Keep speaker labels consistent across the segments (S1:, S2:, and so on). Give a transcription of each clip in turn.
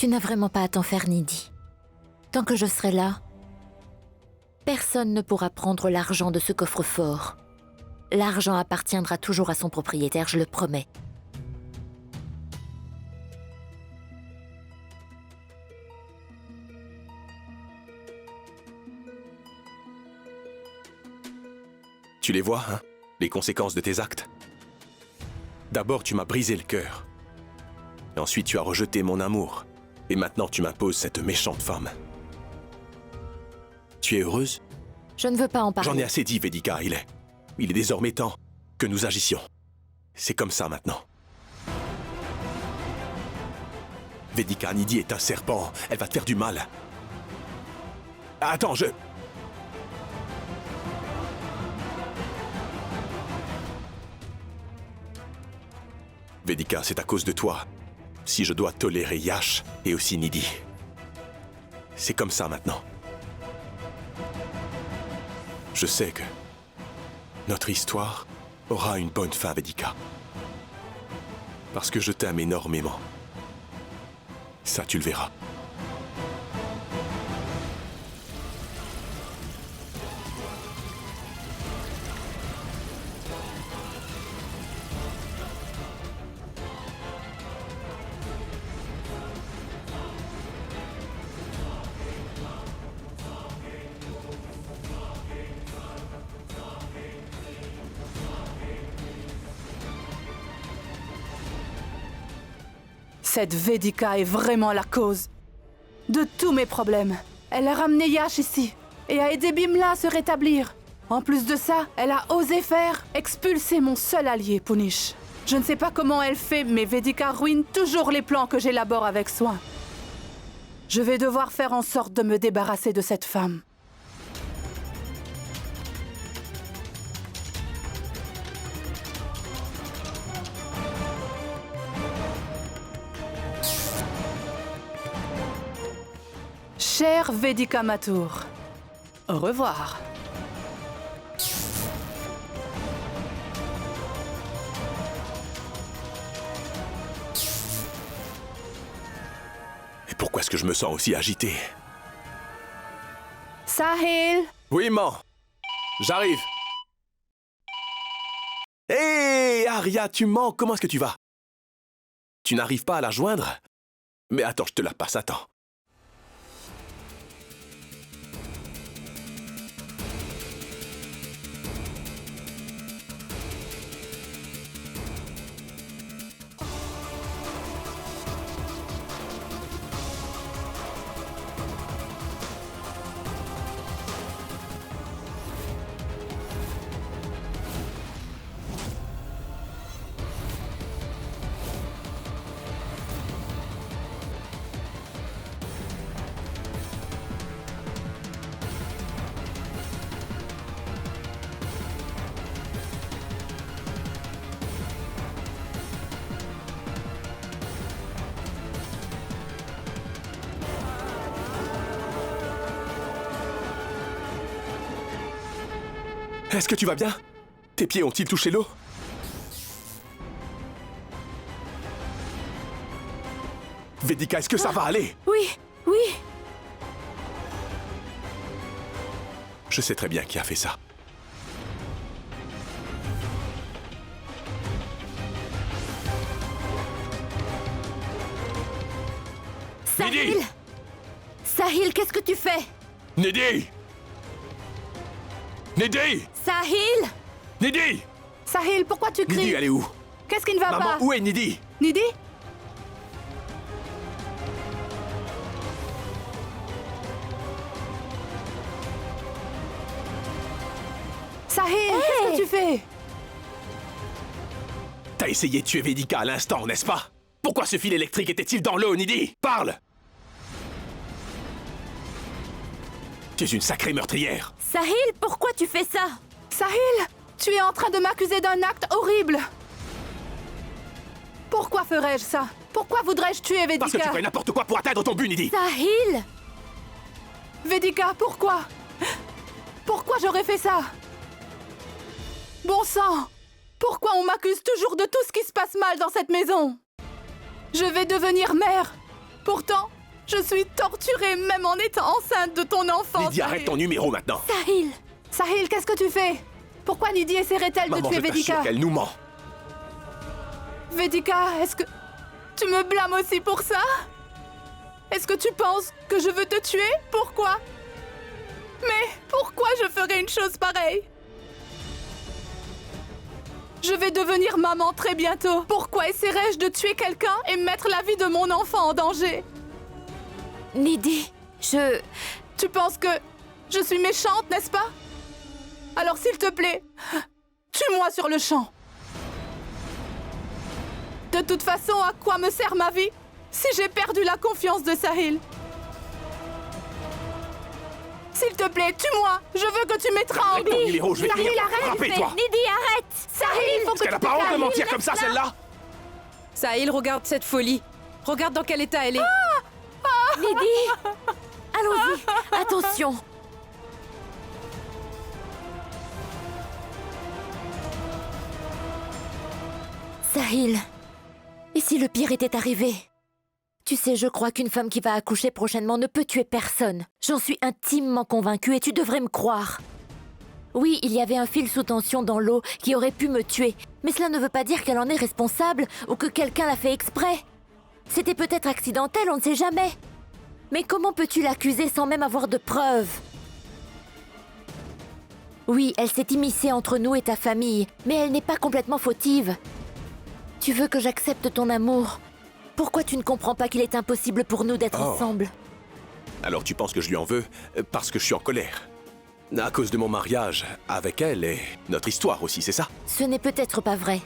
S1: Tu n'as vraiment pas à t'en faire, Nidhi. Tant que je serai là, personne ne pourra prendre l'argent de ce coffre-fort. L'argent appartiendra toujours à son propriétaire, je le promets.
S2: Tu les vois, hein? Les conséquences de tes actes. D'abord, tu m'as brisé le cœur. Et ensuite, tu as rejeté mon amour. Et maintenant, tu m'imposes cette méchante femme. Tu es heureuse?
S1: Je ne veux pas en parler.
S2: J'en ai assez dit, Vedika. Il est désormais temps que nous agissions. C'est comme ça maintenant. Vedika, Nidhi est un serpent. Elle va te faire du mal. Attends, Vedika, c'est à cause de toi. Si je dois tolérer Yash et aussi Nidhi. C'est comme ça maintenant. Je sais que notre histoire aura une bonne fin, Vedika. Parce que je t'aime énormément. Ça, tu le verras.
S3: Cette Vedika est vraiment la cause de tous mes problèmes. Elle a ramené Yash ici et a aidé Bimla à se rétablir. En plus de ça, elle a osé faire expulser mon seul allié, Punish. Je ne sais pas comment elle fait, mais Vedika ruine toujours les plans que j'élabore avec soin. Je vais devoir faire en sorte de me débarrasser de cette femme. Cher Vedika Mathur, au revoir.
S2: Et pourquoi est-ce que je me sens aussi agité?
S3: Sahil!
S2: Oui, maman. J'arrive. Hé, Arya, tu mens. Comment est-ce que tu vas? Tu n'arrives pas à la joindre? Mais attends, je te la passe, attends. Est-ce que tu vas bien? Tes pieds ont-ils touché l'eau? Vedika, est-ce que ça va aller?
S3: Oui, oui.
S2: Je sais très bien qui a fait ça.
S1: Sahil! Sahil, qu'est-ce que tu fais?
S2: Nidhi! Nidhi!
S1: Sahil!
S2: Nidhi!
S3: Sahil, pourquoi tu cries?
S2: Nidhi, elle est où?
S3: Qu'est-ce qui ne va
S2: Maman,
S3: pas?
S2: où est Nidhi?
S3: Nidhi? Sahil, qu'est-ce que tu fais?
S2: T'as essayé de tuer Vedika à l'instant, n'est-ce pas? Pourquoi ce fil électrique était-il dans l'eau, Nidhi? Parle! Tu es une sacrée meurtrière.
S1: Sahil, pourquoi tu fais ça?
S3: Sahil, tu es en train de m'accuser d'un acte horrible. Pourquoi ferais-je ça? Pourquoi voudrais-je tuer Vedika?
S2: Parce que tu fais n'importe quoi pour atteindre ton but, Nidhi.
S1: Sahil!
S3: Vedika, pourquoi? Pourquoi j'aurais fait ça? Bon sang! Pourquoi on m'accuse toujours de tout ce qui se passe mal dans cette maison? Je vais devenir mère Pourtant, je suis torturée même en étant enceinte de ton enfant.
S2: Lydie, arrête ton numéro maintenant.
S1: Sahil!
S3: Sahil, qu'est-ce que tu fais? Pourquoi Nidhi essaierait-elle de
S2: Maman,
S3: tuer
S2: je t'assure
S3: Vedika?
S2: qu'elle nous ment.
S3: Vedika, est-ce que... Tu me blâmes aussi pour ça? Est-ce que tu penses que je veux te tuer? Pourquoi? Mais pourquoi je ferais une chose pareille? Je vais devenir maman très bientôt. Pourquoi essaierais-je de tuer quelqu'un et mettre la vie de mon enfant en danger?
S1: Nidhi,
S3: Tu penses que je suis méchante, n'est-ce pas? Alors s'il te plaît, tue-moi sur le champ. De toute façon, à quoi me sert ma vie si j'ai perdu la confiance de Sahil? S'il te plaît, tue-moi. Je veux que tu m'étrangles.
S2: Arrête ton numéro, je vais
S3: Sahil,
S2: finir par
S3: arrête.
S2: frapper, toi.
S1: Nidhi, arrête!
S3: Sahil, faut
S2: Est-ce
S3: que
S2: qu'elle a
S3: tu
S2: pas
S3: te
S2: honte de
S3: calmes.
S2: mentir comme ça, celle-là?
S4: Sahil, regarde cette folie. Regarde dans quel état elle est.
S1: Nidhi! Allons-y! Attention! Sahil, et si le pire était arrivé? Tu sais, je crois qu'une femme qui va accoucher prochainement ne peut tuer personne. J'en suis intimement convaincue et tu devrais me croire. Oui, il y avait un fil sous tension dans l'eau qui aurait pu me tuer, mais cela ne veut pas dire qu'elle en est responsable ou que quelqu'un l'a fait exprès. C'était peut-être accidentel, on ne sait jamais. Mais comment peux-tu l'accuser sans même avoir de preuves? Oui, elle s'est immiscée entre nous et ta famille, mais elle n'est pas complètement fautive. Tu veux que j'accepte ton amour? Pourquoi tu ne comprends pas qu'il est impossible pour nous d'être ensemble?
S2: Alors tu penses que je lui en veux parce que je suis en colère? À cause de mon mariage avec elle et notre histoire aussi, c'est ça?
S1: Ce n'est peut-être pas vrai.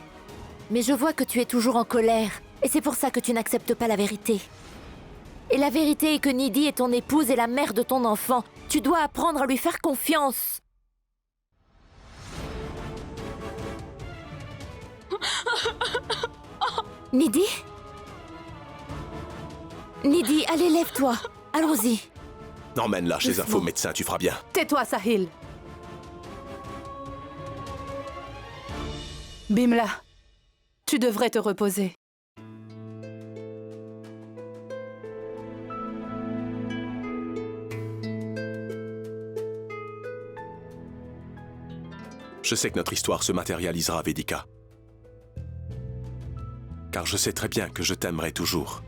S1: Mais je vois que tu es toujours en colère, et c'est pour ça que tu n'acceptes pas la vérité. Et la vérité est que Nidhi est ton épouse et la mère de ton enfant. Tu dois apprendre à lui faire confiance. Nidhi? Nidhi, allez, lève-toi. Allons-y.
S2: Emmène-la chez un
S3: Doucement.
S2: faux médecin, tu feras bien.
S3: Tais-toi, Sahil. Bimla, tu devrais te reposer.
S2: Je sais que notre histoire se matérialisera, Vedika. Car je sais très bien que je t'aimerai toujours.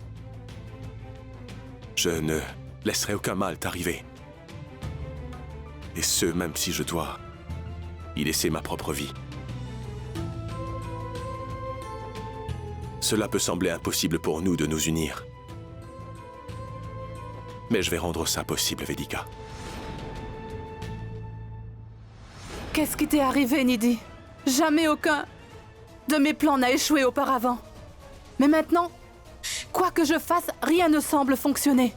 S2: Je ne laisserai aucun mal t'arriver. Et ce, même si je dois y laisser ma propre vie. Cela peut sembler impossible pour nous de nous unir. Mais je vais rendre ça possible, Vedika.
S3: Qu'est-ce qui t'est arrivé, Nidhi? Jamais aucun de mes plans n'a échoué auparavant. Mais maintenant, quoi que je fasse, rien ne semble fonctionner.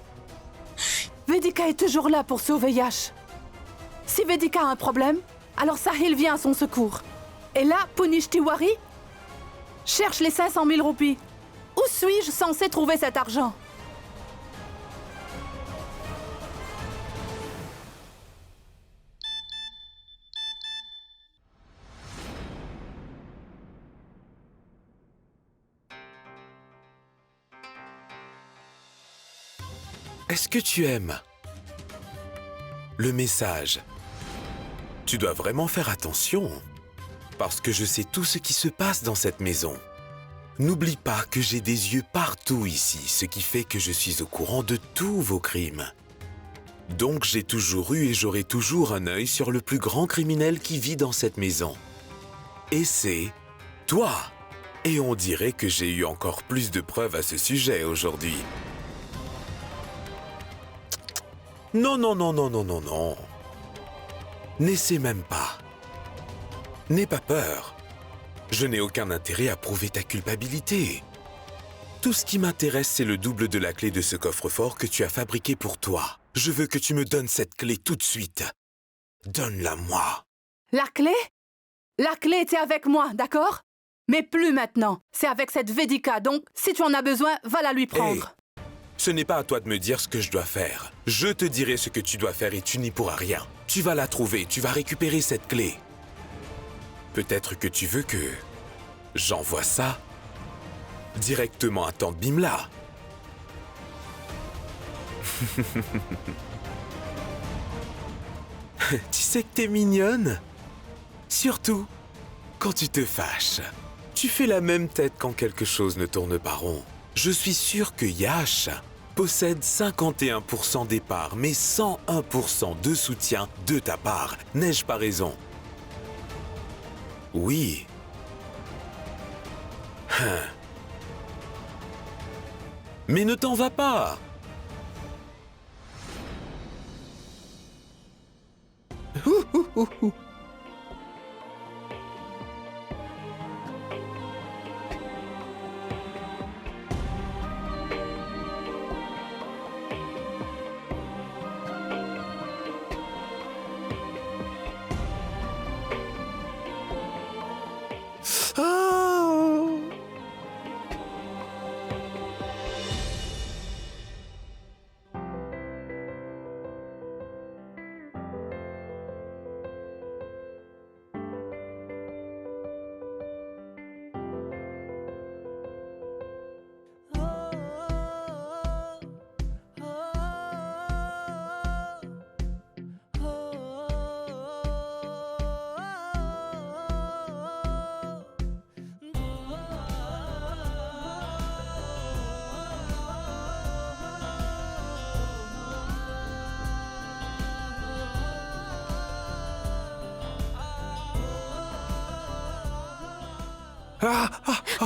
S3: Vedika est toujours là pour sauver Yash. Si Vedika a un problème, alors Sahil vient à son secours. Et là, Punish Tiwari cherche les 500 000 roupies. Où suis-je censé trouver cet argent?
S5: Est-ce que tu aimes le message? Tu dois vraiment faire attention, parce que je sais tout ce qui se passe dans cette maison. N'oublie pas que j'ai des yeux partout ici, ce qui fait que je suis au courant de tous vos crimes. Donc j'ai toujours eu et j'aurai toujours un œil sur le plus grand criminel qui vit dans cette maison. Et c'est toi. Et on dirait que j'ai eu encore plus de preuves à ce sujet aujourd'hui. Non, non, non, non, non, non, non. N'essaie même pas. N'aie pas peur. Je n'ai aucun intérêt à prouver ta culpabilité. Tout ce qui m'intéresse, c'est le double de la clé de ce coffre-fort que tu as fabriqué pour toi. Je veux que tu me donnes cette clé tout de suite. Donne-la-moi.
S3: La clé? La clé était avec moi, d'accord? Mais plus maintenant. C'est avec cette Vedika, donc si tu en as besoin, va la lui prendre.
S5: Ce n'est pas à toi de me dire ce que je dois faire. Je te dirai ce que tu dois faire et tu n'y pourras rien. Tu vas la trouver, tu vas récupérer cette clé. Peut-être que tu veux que j'envoie ça directement à Tante Bimla. Tu sais que t'es mignonne. Surtout quand tu te fâches. Tu fais la même tête quand quelque chose ne tourne pas rond. Je suis sûr que Yash possède 51% des parts, mais 101% de soutien de ta part. N'ai-je pas raison? Oui. Mais ne t'en va pas.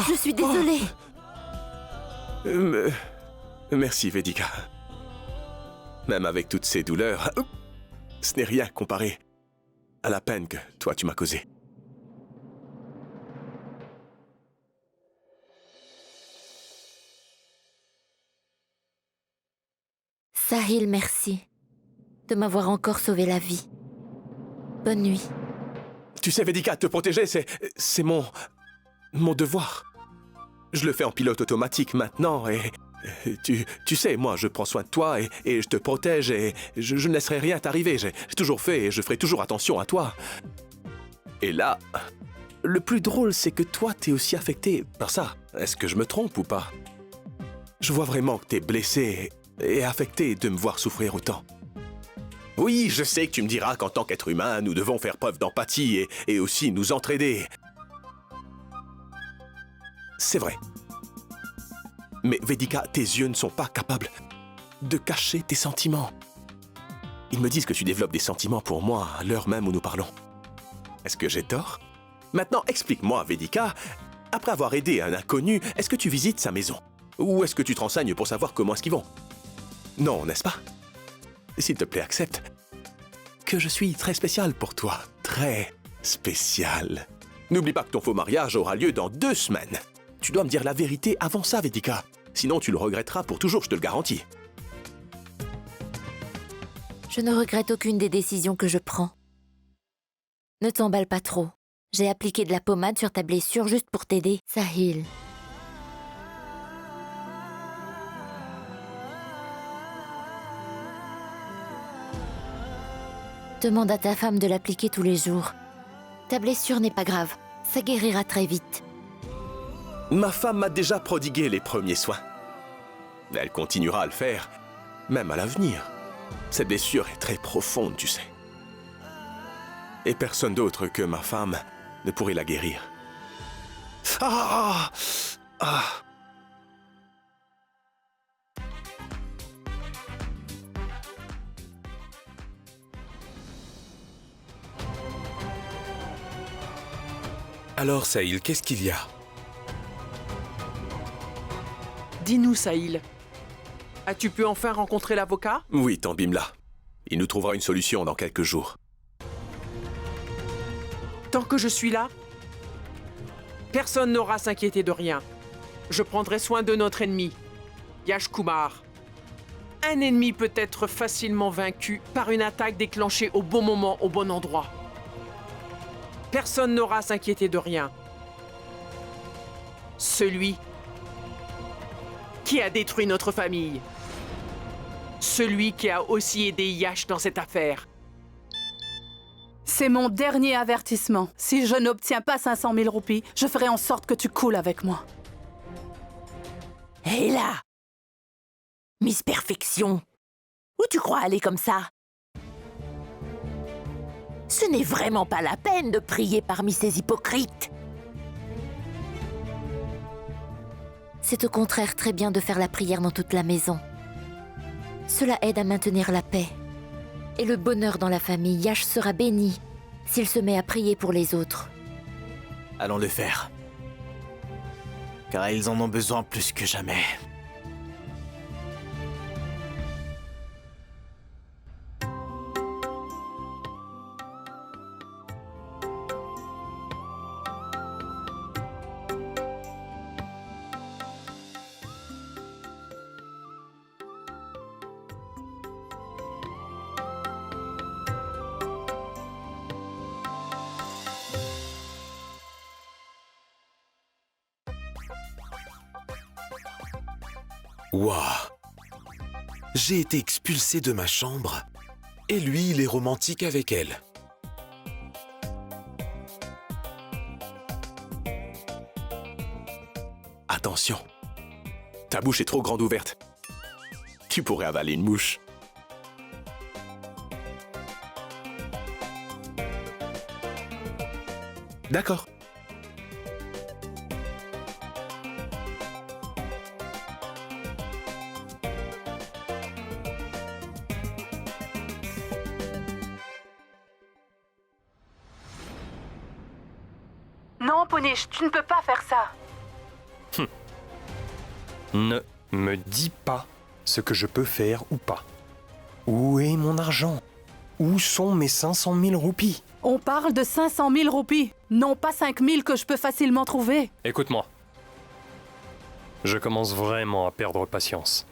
S1: Je suis désolée.
S2: Merci, Vedika. Même avec toutes ces douleurs, ce n'est rien comparé à la peine que toi tu m'as causée.
S1: Sahil, merci de m'avoir encore sauvé la vie. Bonne nuit.
S2: Tu sais, Vedika, te protéger, c'est mon devoir. Je le fais en pilote automatique maintenant et tu sais, moi, je prends soin de toi et je te protège et je ne laisserai rien t'arriver. J'ai toujours fait et je ferai toujours attention à toi. Et là, le plus drôle, c'est que toi, t'es aussi affecté par ça. Est-ce que je me trompe ou pas? Je vois vraiment que t'es blessé et affecté de me voir souffrir autant. Oui, je sais que tu me diras qu'en tant qu'être humain, nous devons faire preuve d'empathie et aussi nous entraider. C'est vrai. Mais Vedika, tes yeux ne sont pas capables de cacher tes sentiments. Ils me disent que tu développes des sentiments pour moi à l'heure même où nous parlons. Est-ce que j'ai tort? Maintenant, explique-moi, Vedika, après avoir aidé un inconnu, est-ce que tu visites sa maison? Ou est-ce que tu te renseignes pour savoir comment est-ce qu'ils vont? Non, n'est-ce pas? S'il te plaît, accepte que je suis très spécial pour toi. Très spécial. N'oublie pas que ton faux mariage aura lieu dans 2 semaines. Tu dois me dire la vérité avant ça, Vedika. Sinon, tu le regretteras pour toujours, je te le garantis.
S1: Je ne regrette aucune des décisions que je prends. Ne t'emballe pas trop. J'ai appliqué de la pommade sur ta blessure juste pour t'aider, Sahil. Demande à ta femme de l'appliquer tous les jours. Ta blessure n'est pas grave. Ça guérira très vite.
S2: Ma femme m'a déjà prodigué les premiers soins. Elle continuera à le faire, même à l'avenir. Cette blessure est très profonde, tu sais. Et personne d'autre que ma femme ne pourrait la guérir. Ah! Ah!
S5: Alors, Sahil, qu'est-ce qu'il y a?
S6: Dis-nous, Sahil. As-tu pu enfin rencontrer l'avocat?
S2: Oui, tant Bimla. Il nous trouvera une solution dans quelques jours.
S6: Tant que je suis là, personne n'aura à s'inquiéter de rien. Je prendrai soin de notre ennemi, Yash Kumar. Un ennemi peut être facilement vaincu par une attaque déclenchée au bon moment, au bon endroit. Personne n'aura à s'inquiéter de rien. Celui qui a détruit notre famille. Celui qui a aussi aidé Yash dans cette affaire.
S3: C'est mon dernier avertissement. Si je n'obtiens pas 500 000 roupies, je ferai en sorte que tu coules avec moi.
S1: Et là, Miss Perfection, Où tu crois aller comme ça? Ce n'est vraiment pas la peine de prier parmi ces hypocrites. C'est au contraire très bien de faire la prière dans toute la maison. Cela aide à maintenir la paix. Et le bonheur dans la famille. Yash sera béni s'il se met à prier pour les autres.
S7: Allons le faire. Car ils en ont besoin plus que jamais.
S5: Waouh! J'ai été expulsé de ma chambre et lui, il est romantique avec elle.
S2: Attention. Ta bouche est trop grande ouverte. Tu pourrais avaler une mouche. D'accord.
S3: Non, Punish, tu ne peux pas faire ça.
S8: Ne me dis pas ce que je peux faire ou pas. Où est mon argent? Où sont mes 500 000 roupies?
S3: On parle de 500 000 roupies, non pas 5 000 que je peux facilement trouver.
S8: Écoute-moi. Je commence vraiment à perdre patience.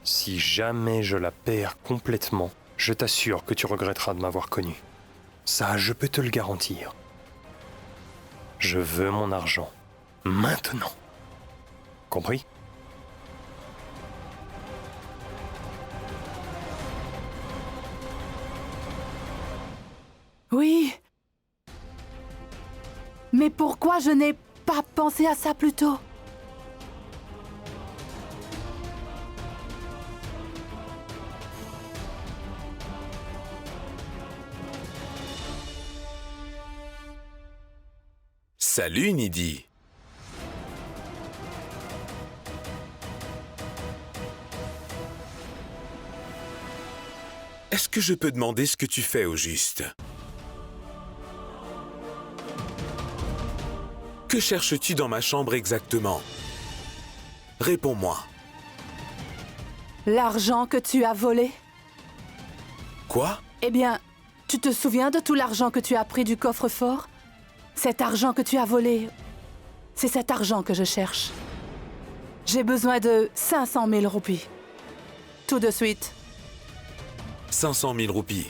S8: Si jamais je la perds complètement, je t'assure que tu regretteras de m'avoir connu. Ça, je peux te le garantir. Je veux mon argent. Maintenant. Compris?
S3: Oui. Mais pourquoi je n'ai pas pensé à ça plus tôt?
S5: Salut, Nidhi. Est-ce que je peux demander ce que tu fais au juste? Que cherches-tu dans ma chambre exactement? Réponds-moi.
S3: L'argent que tu as volé?
S5: Quoi?
S3: Eh bien, tu te souviens de tout l'argent que tu as pris du coffre-fort? Cet argent que tu as volé, c'est cet argent que je cherche. J'ai besoin de 500 000 roupies. Tout de suite.
S5: 500 000 roupies.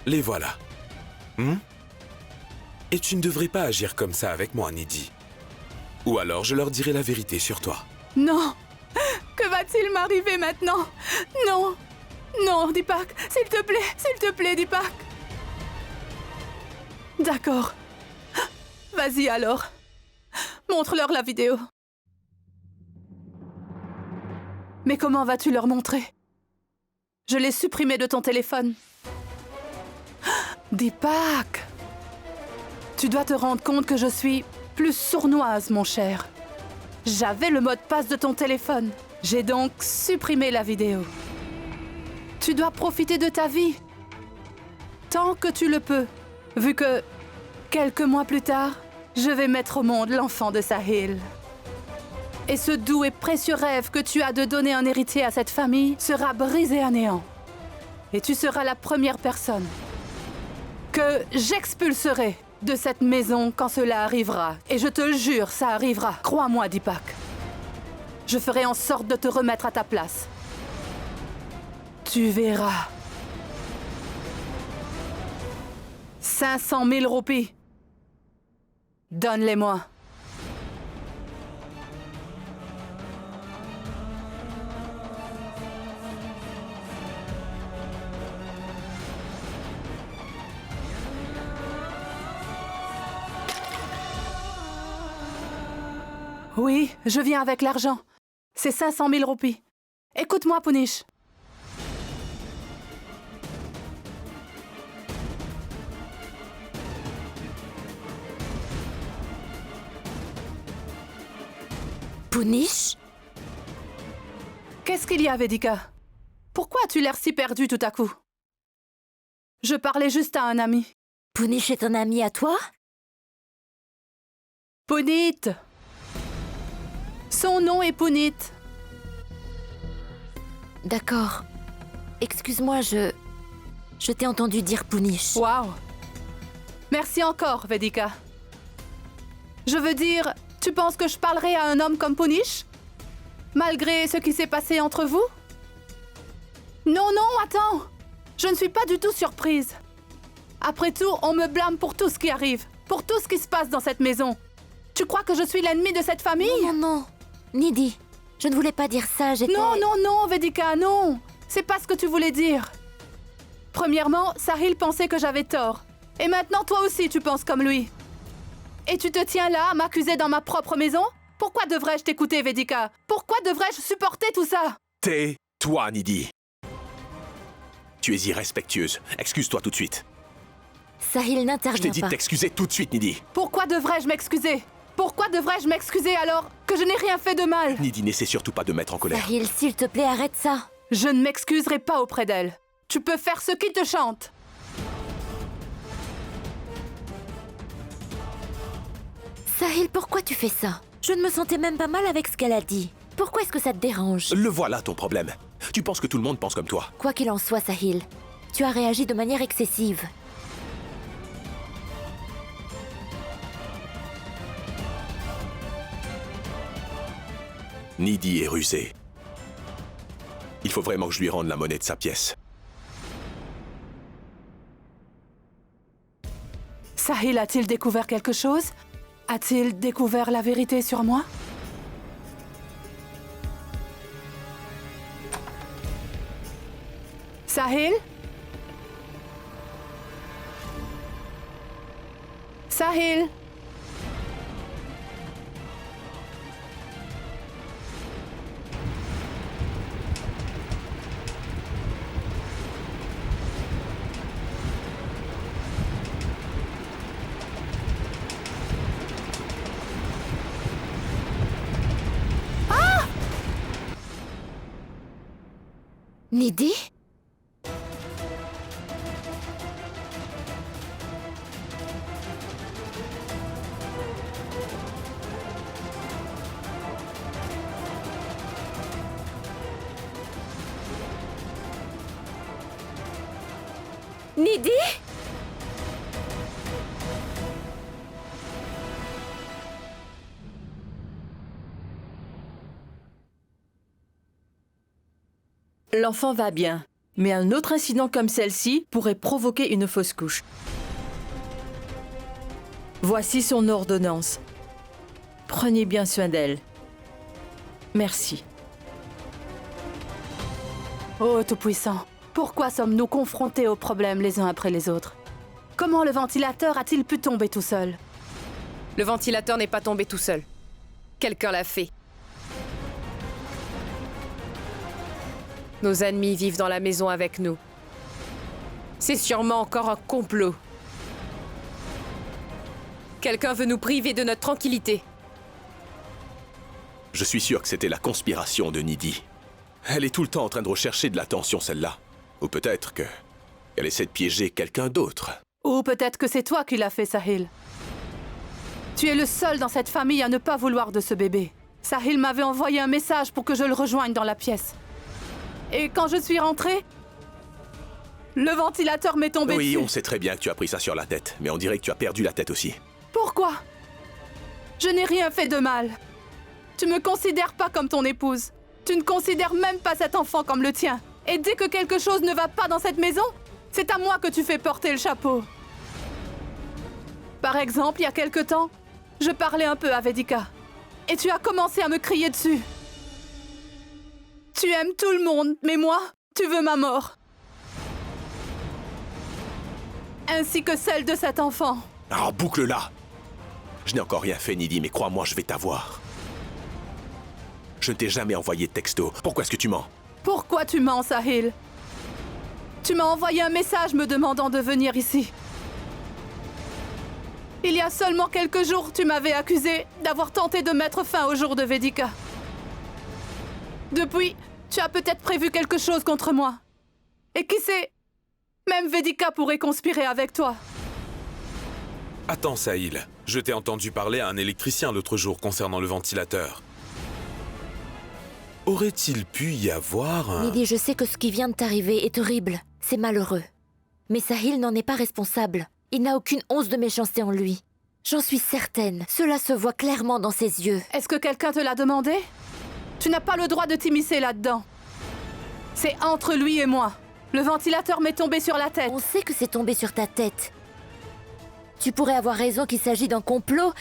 S5: Les voilà. Et tu ne devrais pas agir comme ça avec moi, Nidhi. Ou alors je leur dirai la vérité sur toi.
S3: Non! Que va-t-il m'arriver maintenant? Non! Non, Deepak! S'il te plaît, Deepak! D'accord. Vas-y alors. Montre-leur la vidéo. Mais comment vas-tu leur montrer? Je l'ai supprimée de ton téléphone. Deepak! Tu dois te rendre compte que je suis plus sournoise, mon cher. J'avais le mot de passe de ton téléphone. J'ai donc supprimé la vidéo. Tu dois profiter de ta vie. Tant que tu le peux. Vu que, quelques mois plus tard, je vais mettre au monde l'enfant de Sahil. Et ce doux et précieux rêve que tu as de donner un héritier à cette famille sera brisé à néant. Et tu seras la première personne que j'expulserai de cette maison quand cela arrivera. Et je te le jure, ça arrivera. Crois-moi, Deepak. Je ferai en sorte de te remettre à ta place. Tu verras. 500 000 roupies. Donne-les-moi. Oui, je viens avec l'argent. C'est 500 000 roupies. Écoute-moi, Punish.
S1: Punish?
S3: Qu'est-ce qu'il y a, Vedika? Pourquoi as-tu l'air si perdu tout à coup? Je parlais juste à un ami.
S1: Punish est un ami à toi?
S3: Punit. Son nom est Punit.
S1: D'accord. Excuse-moi, je t'ai entendu dire Punish.
S3: Waouh. Merci encore, Vedika. Je veux dire, tu penses que je parlerai à un homme comme Punish? Malgré ce qui s'est passé entre vous? Non, non, attends. Je ne suis pas du tout surprise. Après tout, on me blâme pour tout ce qui arrive, pour tout ce qui se passe dans cette maison. Tu crois que je suis l'ennemi de cette famille?
S1: Non, non, non. Nidhi, je ne voulais pas dire ça, j'étais...
S3: Non, non, non, Vedika, non. C'est pas ce que tu voulais dire. Premièrement, Sahil pensait que j'avais tort. Et maintenant, toi aussi, tu penses comme lui. Et tu te tiens là à m'accuser dans ma propre maison? Pourquoi devrais-je t'écouter, Vedika? Pourquoi devrais-je supporter tout ça?
S2: Tais-toi, Nidhi. Tu es irrespectueuse. Excuse-toi tout de suite.
S1: Sahil n'intervient pas.
S2: Je t'ai dit de t'excuser tout de suite, Nidhi.
S3: Pourquoi devrais-je m'excuser? Pourquoi devrais-je m'excuser alors que je n'ai rien fait de mal?
S2: Nidhi, n'essaie surtout pas de me mettre en colère.
S1: Sahil, s'il te plaît, arrête ça.
S3: Je ne m'excuserai pas auprès d'elle. Tu peux faire ce qui te chante.
S1: Sahil, pourquoi tu fais ça? Je ne me sentais même pas mal avec ce qu'elle a dit. Pourquoi est-ce que ça te dérange?
S2: Le voilà ton problème. Tu penses que tout le monde pense comme toi.
S1: Quoi qu'il en soit, Sahil, tu as réagi de manière excessive.
S2: Nidhi est rusée. Il faut vraiment que je lui rende la monnaie de sa pièce.
S3: Sahil a-t-il découvert quelque chose? A-t-il découvert la vérité sur moi? Sahil? Sahil?
S1: Nidhi? Nidhi?
S9: L'enfant va bien, mais un autre incident comme celle-ci pourrait provoquer une fausse couche. Voici son ordonnance. Prenez bien soin d'elle. Merci.
S3: Oh, Tout-Puissant, pourquoi sommes-nous confrontés aux problèmes les uns après les autres? Comment le ventilateur a-t-il pu tomber tout seul?
S4: Le ventilateur n'est pas tombé tout seul. Quelqu'un l'a fait. Nos ennemis vivent dans la maison avec nous. C'est sûrement encore un complot. Quelqu'un veut nous priver de notre tranquillité.
S2: Je suis sûr que c'était la conspiration de Nidhi. Elle est tout le temps en train de rechercher de l'attention, celle-là. Ou peut-être qu'elle essaie de piéger quelqu'un d'autre.
S3: Ou peut-être que c'est toi qui l'as fait, Sahil. Tu es le seul dans cette famille à ne pas vouloir de ce bébé. Sahil m'avait envoyé un message pour que je le rejoigne dans la pièce. Et quand je suis rentrée, le ventilateur m'est tombé
S2: Oui,
S3: dessus.
S2: on sait très bien que tu as pris ça sur la tête, mais on dirait que tu as perdu la tête aussi.
S3: Pourquoi? Je n'ai rien fait de mal. Tu me considères pas comme ton épouse. Tu ne considères même pas cet enfant comme le tien. Et dès que quelque chose ne va pas dans cette maison, c'est à moi que tu fais porter le chapeau. Par exemple, il y a quelque temps, je parlais un peu à Vedika. Et tu as commencé à me crier dessus. Tu aimes tout le monde, mais moi, tu veux ma mort. Ainsi que celle de cet enfant.
S2: Ah, boucle-la! Je n'ai encore rien fait, Nidhi, mais crois-moi, je vais t'avoir. Je ne t'ai jamais envoyé de texto. Pourquoi est-ce que tu mens?
S3: Pourquoi tu mens, Sahil? Tu m'as envoyé un message me demandant de venir ici. Il y a seulement quelques jours, tu m'avais accusé d'avoir tenté de mettre fin au jour de Vedika. Depuis, tu as peut-être prévu quelque chose contre moi. Et qui sait, même Vedika pourrait conspirer avec toi.
S5: Attends, Sahil. Je t'ai entendu parler à un électricien l'autre jour concernant le ventilateur. Aurait-il pu y avoir un...
S1: Nidhi, je sais que ce qui vient de t'arriver est horrible. C'est malheureux. Mais Sahil n'en est pas responsable. Il n'a aucune once de méchanceté en lui. J'en suis certaine. Cela se voit clairement dans ses yeux.
S3: Est-ce que quelqu'un te l'a demandé? Tu n'as pas le droit de t'immiscer là-dedans. C'est entre lui et moi. Le ventilateur m'est tombé sur la tête.
S1: On sait que c'est tombé sur ta tête. Tu pourrais avoir raison qu'il s'agit d'un complot.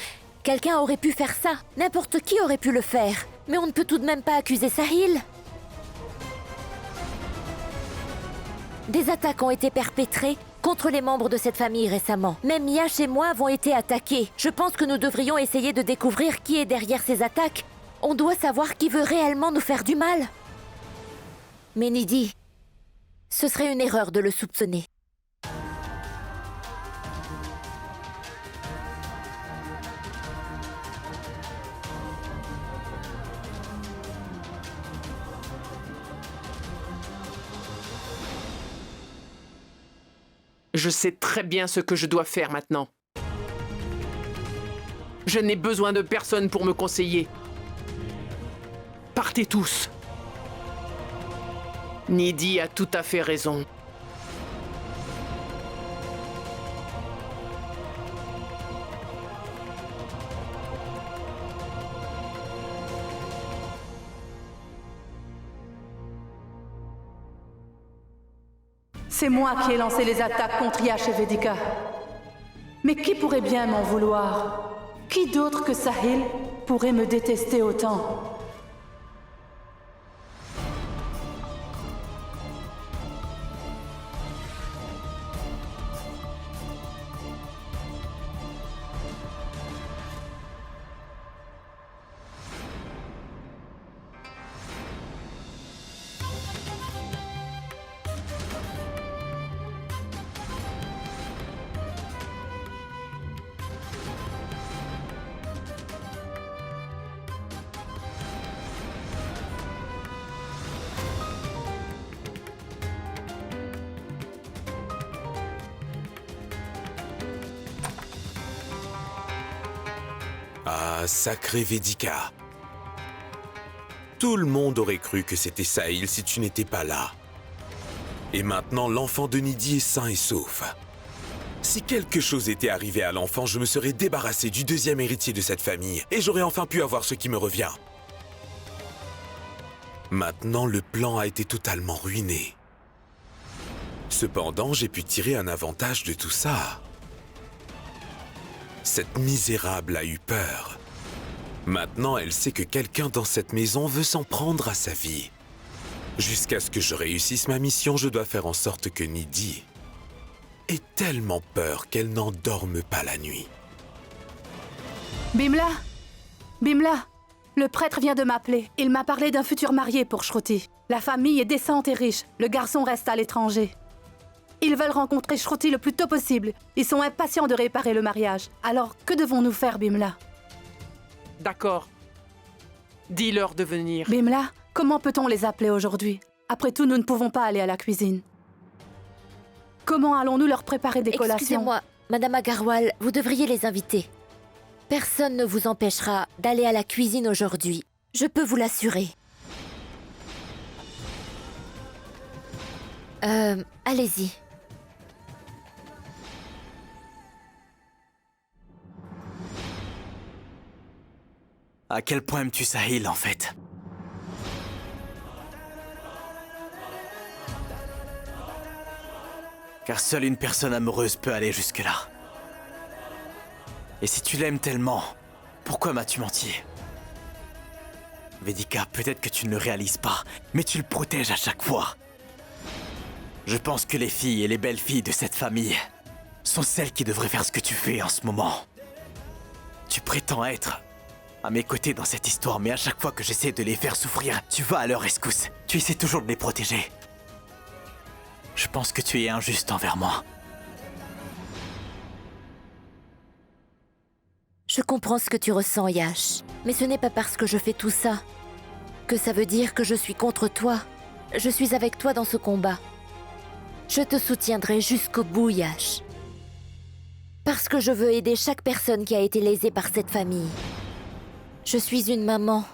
S1: Quelqu'un aurait pu faire ça. N'importe qui aurait pu le faire. Mais on ne peut tout de même pas accuser Sahil. Des attaques ont été perpétrées contre les membres de cette famille récemment. Même Yash et moi avons été attaqués. Je pense que nous devrions essayer de découvrir qui est derrière ces attaques. On doit savoir qui veut réellement nous faire du mal. Mais Nidhi, ce serait une erreur de le soupçonner.
S6: Je sais très bien ce que je dois faire maintenant. Je n'ai besoin de personne pour me conseiller. Partez tous. Nidhi a tout à fait raison.
S3: C'est moi qui ai lancé les attaques contre Yash et Vedika. Mais qui pourrait bien m'en vouloir? Qui d'autre que Sahil pourrait me détester autant?
S5: Ah, sacré Vedika. Tout le monde aurait cru que c'était Sahil si tu n'étais pas là. Et maintenant, l'enfant de Nidhi est sain et sauf. Si quelque chose était arrivé à l'enfant, je me serais débarrassé du deuxième héritier de cette famille et j'aurais enfin pu avoir ce qui me revient. Maintenant, le plan a été totalement ruiné. Cependant, j'ai pu tirer un avantage de tout ça. Cette misérable a eu peur. Maintenant, elle sait que quelqu'un dans cette maison veut s'en prendre à sa vie. Jusqu'à ce que je réussisse ma mission, je dois faire en sorte que Nidhi ait tellement peur qu'elle n'en dorme pas la nuit.
S3: Bimla! Bimla! Le prêtre vient de m'appeler. Il m'a parlé d'un futur marié pour Shruti. La famille est décente et riche. Le garçon reste à l'étranger. Ils veulent rencontrer Shruti le plus tôt possible. Ils sont impatients de réparer le mariage. Alors, que devons-nous faire, Bimla?
S6: D'accord. Dis-leur de venir.
S3: Bimla, comment peut-on les appeler aujourd'hui? Après tout, nous ne pouvons pas aller à la cuisine. Comment allons-nous leur préparer des collations?
S1: Excusez-moi, Madame Agarwal, vous devriez les inviter. Personne ne vous empêchera d'aller à la cuisine aujourd'hui. Je peux vous l'assurer. Allez-y.
S7: À quel point aimes-tu Sahil, en fait? Car seule une personne amoureuse peut aller jusque-là. Et si tu l'aimes tellement, pourquoi m'as-tu menti? Vedika, peut-être que tu ne le réalises pas, mais tu le protèges à chaque fois. Je pense que les filles et les belles filles de cette famille sont celles qui devraient faire ce que tu fais en ce moment. Tu prétends être à mes côtés dans cette histoire, mais à chaque fois que j'essaie de les faire souffrir, tu vas à leur rescousse. Tu essaies toujours de les protéger. Je pense que tu es injuste envers moi.
S1: Je comprends ce que tu ressens, Yash. Mais ce n'est pas parce que je fais tout ça que ça veut dire que je suis contre toi. Je suis avec toi dans ce combat. Je te soutiendrai jusqu'au bout, Yash. Parce que je veux aider chaque personne qui a été lésée par cette famille. Je suis une maman.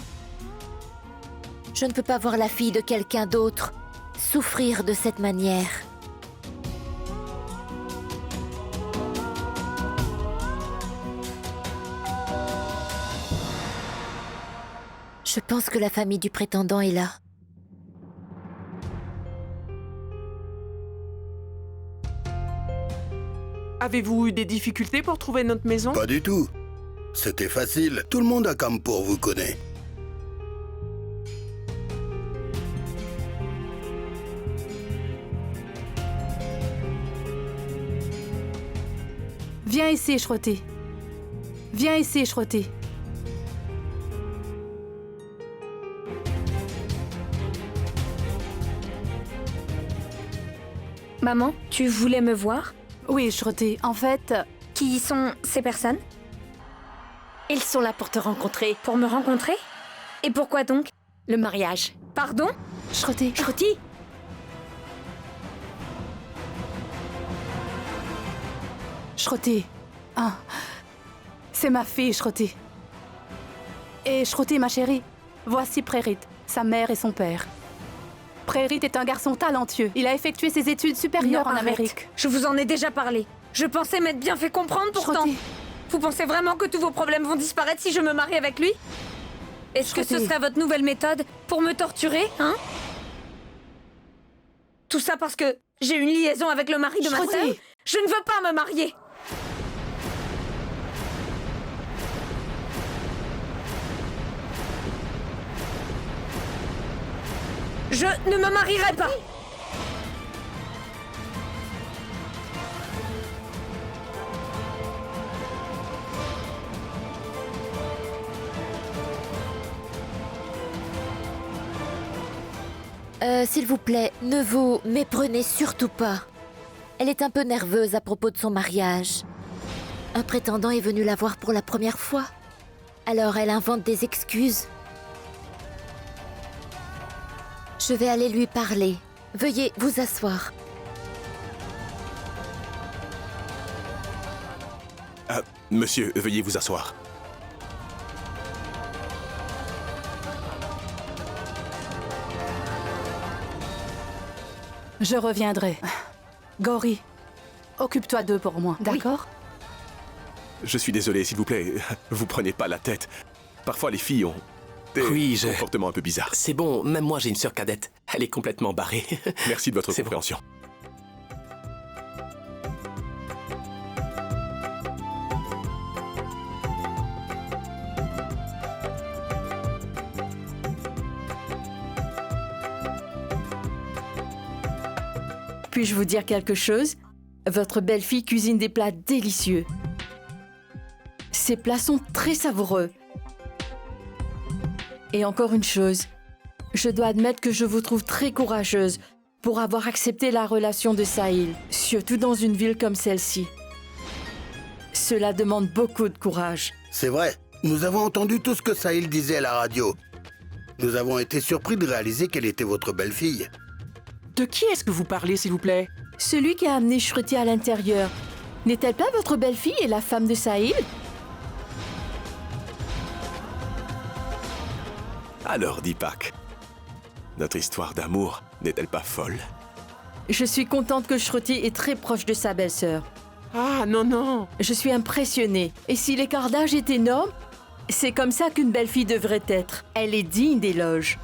S1: Je ne peux pas voir la fille de quelqu'un d'autre souffrir de cette manière. Je pense que la famille du prétendant est là.
S6: Avez-vous eu des difficultés pour trouver notre maison?
S10: Pas du tout. C'était facile. Tout le monde à Campur vous connaît.
S3: Viens ici, Shruti. Viens ici, Shruti.
S11: Maman, tu voulais me voir?
S3: Oui, Shruti, en fait...
S11: Qui sont ces personnes?
S12: Ils sont là pour te rencontrer.
S11: Pour me rencontrer? Et pourquoi donc?
S12: Le mariage.
S11: Pardon?
S3: Shruti.
S12: Shruti?
S3: Shruti. Ah. C'est ma fille, Shruti. Et Shruti, ma chérie, voici Prerit, sa mère et son père. Prerit est un garçon talentueux. Il a effectué ses études supérieures en Amérique.
S11: Je vous en ai déjà parlé. Je pensais m'être bien fait comprendre pourtant.
S3: Shruti.
S11: Vous pensez vraiment que tous vos problèmes vont disparaître si je me marie avec lui? Est-ce que ce
S3: Shruti.
S11: serait votre nouvelle méthode pour me torturer, hein? Tout ça parce que j'ai une liaison avec le mari de ma
S3: Shruti.
S11: sœur? Je ne veux pas me marier. Je ne me marierai pas.
S1: S'il vous plaît, ne vous méprenez surtout pas. Elle est un peu nerveuse à propos de son mariage. Un prétendant est venu la voir pour la première fois. Alors elle invente des excuses. Je vais aller lui parler. Veuillez vous asseoir.
S2: Monsieur, veuillez vous asseoir.
S3: Je reviendrai. Gauri, occupe-toi d'eux pour moi, d'accord?
S2: Je suis désolé, s'il vous plaît, vous prenez pas la tête. Parfois, les filles ont des comportements un peu bizarres.
S13: C'est bon, même moi j'ai une sœur cadette. Elle est complètement barrée.
S2: Merci de votre
S13: C'est
S2: compréhension.
S9: Puis-je vous dire quelque chose? Votre belle-fille cuisine des plats délicieux. Ces plats sont très savoureux. Et encore une chose, je dois admettre que je vous trouve très courageuse pour avoir accepté la relation de Sahil, surtout dans une ville comme celle-ci. Cela demande beaucoup de courage.
S10: C'est vrai. Nous avons entendu tout ce que Sahil disait à la radio. Nous avons été surpris de réaliser qu'elle était votre belle-fille.
S6: De qui est-ce que vous parlez, s'il vous plaît?
S9: Celui qui a amené Shruti à l'intérieur, n'est-elle pas votre belle-fille et la femme de Sahil?
S2: Alors, Deepak, notre histoire d'amour n'est-elle pas folle?
S9: Je suis contente que Shruti est très proche de sa belle-sœur.
S6: Ah, non, non.
S9: Je suis impressionnée. Et si l'écart d'âge est énorme, c'est comme ça qu'une belle-fille devrait être. Elle est digne d'éloges.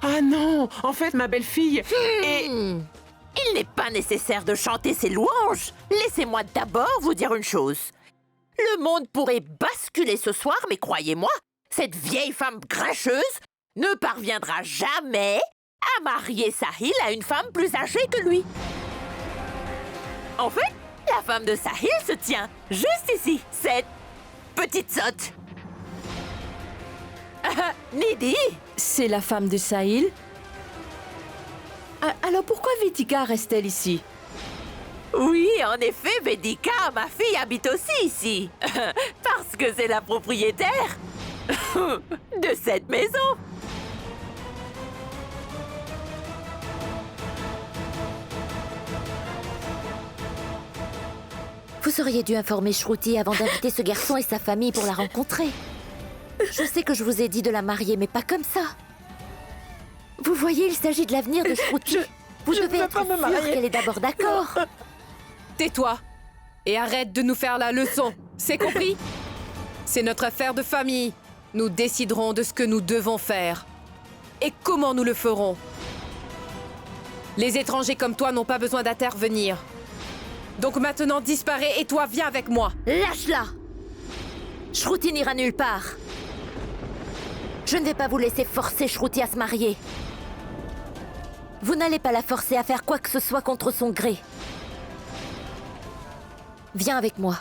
S6: Ah non, en fait, ma belle-fille est...
S14: Il n'est pas nécessaire de chanter ses louanges. Laissez-moi d'abord vous dire une chose. Le monde pourrait basculer ce soir, mais croyez-moi, cette vieille femme grincheuse ne parviendra jamais à marier Sahil à une femme plus âgée que lui. En fait, La femme de Sahil se tient juste ici, cette petite sotte. Nidhi?
S9: C'est la femme de Sahil? Alors pourquoi Vedika reste-t-elle ici?
S14: Oui, en effet, Vedika, ma fille, habite aussi ici. Parce que c'est la propriétaire de cette maison.
S1: Vous auriez dû informer Shruti avant d'inviter ce garçon et sa famille pour la rencontrer. Je sais que je vous ai dit de la marier, mais pas comme ça. Vous voyez, il s'agit de l'avenir de Shruti. Vous devez être sûr qu'elle est d'abord d'accord.
S4: Tais-toi et arrête de nous faire la leçon. C'est compris? C'est notre affaire de famille. Nous déciderons de ce que nous devons faire. Et comment nous le ferons. Les étrangers comme toi n'ont pas besoin d'intervenir. Donc maintenant, disparais et toi, viens avec moi.
S1: Lâche-la! Shruti n'ira nulle part. Je ne vais pas vous laisser forcer Shruti à se marier. Vous n'allez pas la forcer à faire quoi que ce soit contre son gré. Viens avec moi.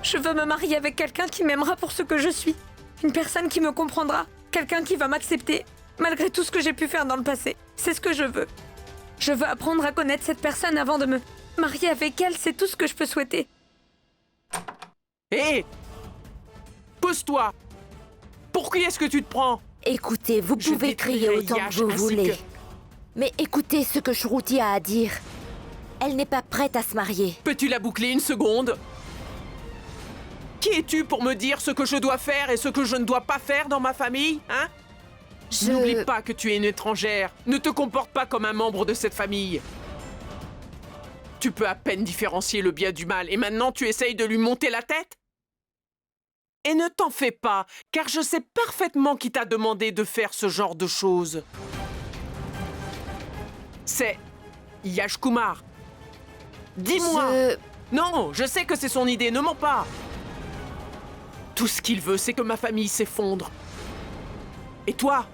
S11: Je veux me marier avec quelqu'un qui m'aimera pour ce que je suis. Une personne qui me comprendra. Quelqu'un qui va m'accepter, malgré tout ce que j'ai pu faire dans le passé. C'est ce que je veux. Je veux apprendre à connaître cette personne avant de me marier avec elle. C'est tout ce que je peux souhaiter.
S6: Hé! Pose-toi! Pour qui est-ce que tu te prends?
S1: Écoutez, vous pouvez crier autant que vous voulez. Mais écoutez ce que Shruti a à dire. Elle n'est pas prête à se marier.
S6: Peux-tu la boucler une seconde? Qui es-tu pour me dire ce que je dois faire et ce que je ne dois pas faire dans ma famille, hein? N'oublie pas que tu es une étrangère. Ne te comporte pas comme un membre de cette famille. Tu peux à peine différencier le bien du mal et maintenant tu essayes de lui monter la tête? Et ne t'en fais pas, car je sais parfaitement qui t'a demandé de faire ce genre de choses. C'est Yash Kumar. Dis-moi. Non, je sais que c'est son idée, ne mens pas. Tout ce qu'il veut, c'est que ma famille s'effondre. Et toi?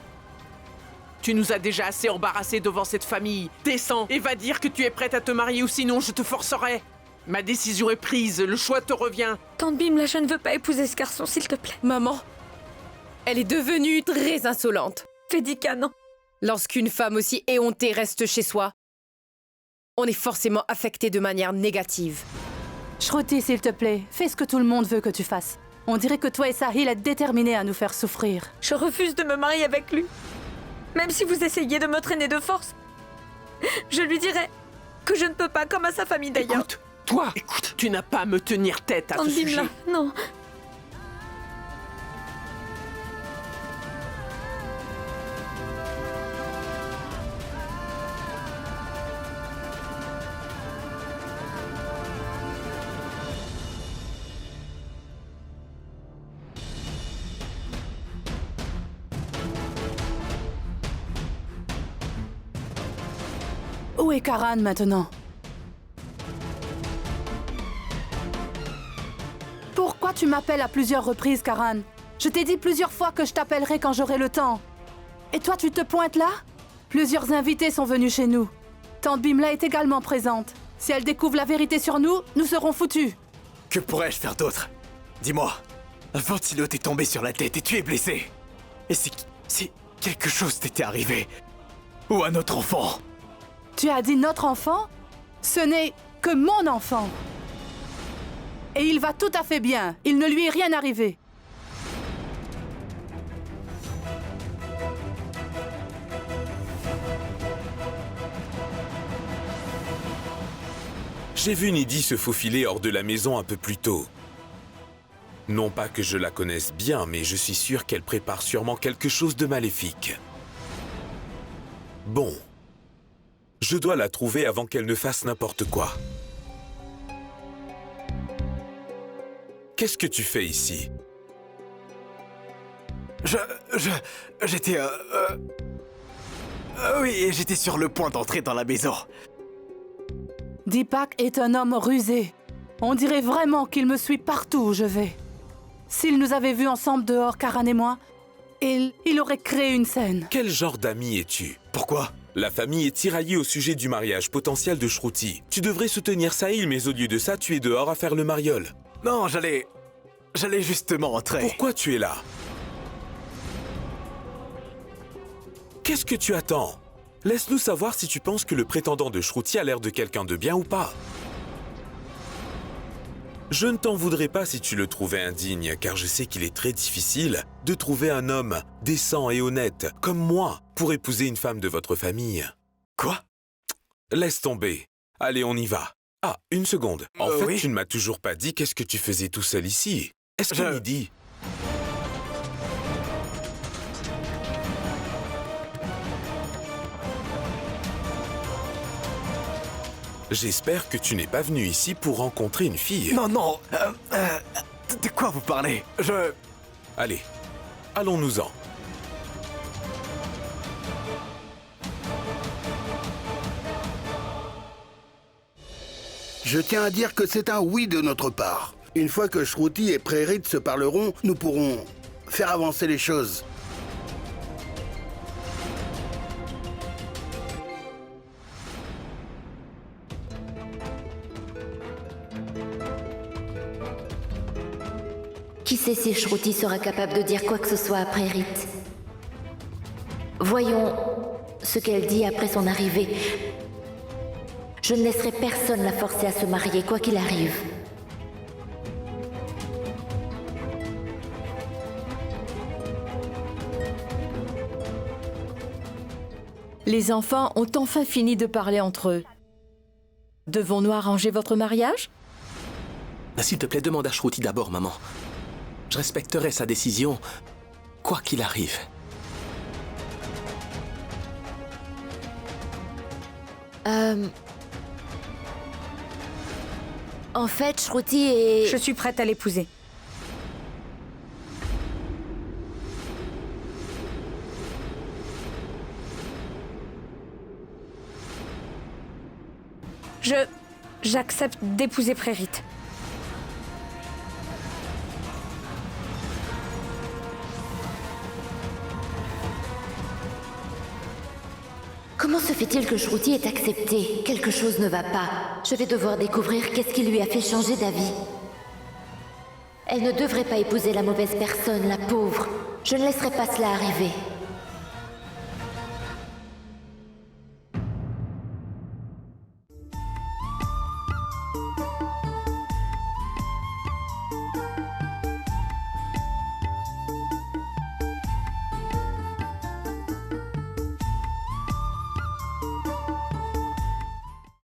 S6: Tu nous as déjà assez embarrassés devant cette famille. Descends et va dire que tu es prête à te marier ou sinon je te forcerai. Ma décision est prise, le choix te revient.
S11: Tante Bimla, je ne veux pas épouser ce garçon, s'il te plaît.
S4: Maman, elle est devenue très insolente.
S11: Vedika, non.
S4: Lorsqu'une femme aussi éhontée reste chez soi, on est forcément affecté de manière négative.
S3: Shruti, s'il te plaît, fais ce que tout le monde veut que tu fasses. On dirait que toi et Sahil êtes déterminés à nous faire souffrir.
S11: Je refuse de me marier avec lui. Même si vous essayez de me traîner de force, je lui dirai que je ne peux pas, comme à sa famille d'ailleurs.
S6: Écoute, toi, écoute, tu n'as pas à me tenir tête à ce sujet.
S11: Non.
S3: Où est Karan maintenant? Pourquoi tu m'appelles à plusieurs reprises, Karan? Je t'ai dit plusieurs fois que je t'appellerai quand j'aurai le temps. Et toi, tu te pointes là? Plusieurs invités sont venus chez nous. Tante Bimla est également présente. Si elle découvre la vérité sur nous, nous serons foutus.
S7: Que pourrais-je faire d'autre? Dis-moi, un ventilo t'est tombé sur la tête et tu es blessé. Et si quelque chose t'était arrivé? Ou à notre enfant?
S3: Tu as dit notre enfant? Ce n'est que mon enfant. Et il va tout à fait bien. Il ne lui est rien arrivé.
S5: J'ai vu Nidhi se faufiler hors de la maison un peu plus tôt. Non pas que je la connaisse bien, mais je suis sûr qu'elle prépare sûrement quelque chose de maléfique. Bon. Je dois la trouver avant qu'elle ne fasse n'importe quoi. Qu'est-ce que tu fais ici?
S7: J'étais... Oui, j'étais sur le point d'entrer dans la maison.
S3: Deepak est un homme rusé. On dirait vraiment qu'il me suit partout où je vais. S'il nous avait vus ensemble dehors, Karan et moi, il aurait créé une scène.
S5: Quel genre d'ami es-tu?
S7: Pourquoi?
S5: La famille est tiraillée au sujet du mariage potentiel de Shruti. Tu devrais soutenir Sahil, mais au lieu de ça, tu es dehors à faire le mariole.
S7: Non, j'allais justement rentrer.
S5: Pourquoi tu es là? Qu'est-ce que tu attends? Laisse-nous savoir si tu penses que le prétendant de Shruti a l'air de quelqu'un de bien ou pas. Je ne t'en voudrais pas si tu le trouvais indigne, car je sais qu'il est très difficile de trouver un homme décent et honnête, comme moi, pour épouser une femme de votre famille.
S7: Quoi?
S5: Laisse tomber. Allez, on y va. Ah, une seconde. En fait,
S7: oui.
S5: tu ne m'as toujours pas dit qu'est-ce que tu faisais tout seul ici. Est-ce que midi? J'espère que tu n'es pas venu ici pour rencontrer une fille.
S7: Non, non. De quoi vous parlez?
S5: Allez, allons-nous-en.
S10: Je tiens à dire que c'est un oui de notre part. Une fois que Shruti et Prerit se parleront, nous pourrons faire avancer les choses.
S1: Qui sait si Shruti sera capable de dire quoi que ce soit après Rite. Voyons ce qu'elle dit après son arrivée. Je ne laisserai personne la forcer à se marier, quoi qu'il arrive.
S9: Les enfants ont enfin fini de parler entre eux. Devons-nous arranger votre mariage?
S13: S'il te plaît, demande à Shruti d'abord, maman. Je respecterai sa décision, quoi qu'il arrive.
S1: En fait, Shruti est...
S11: Je suis prête à l'épouser. J'accepte d'épouser Prerit.
S1: Comment se fait-il que Shruti ait accepté? Quelque chose ne va pas. Je vais devoir découvrir qu'est-ce qui lui a fait changer d'avis. Elle ne devrait pas épouser la mauvaise personne, la pauvre. Je ne laisserai pas cela arriver.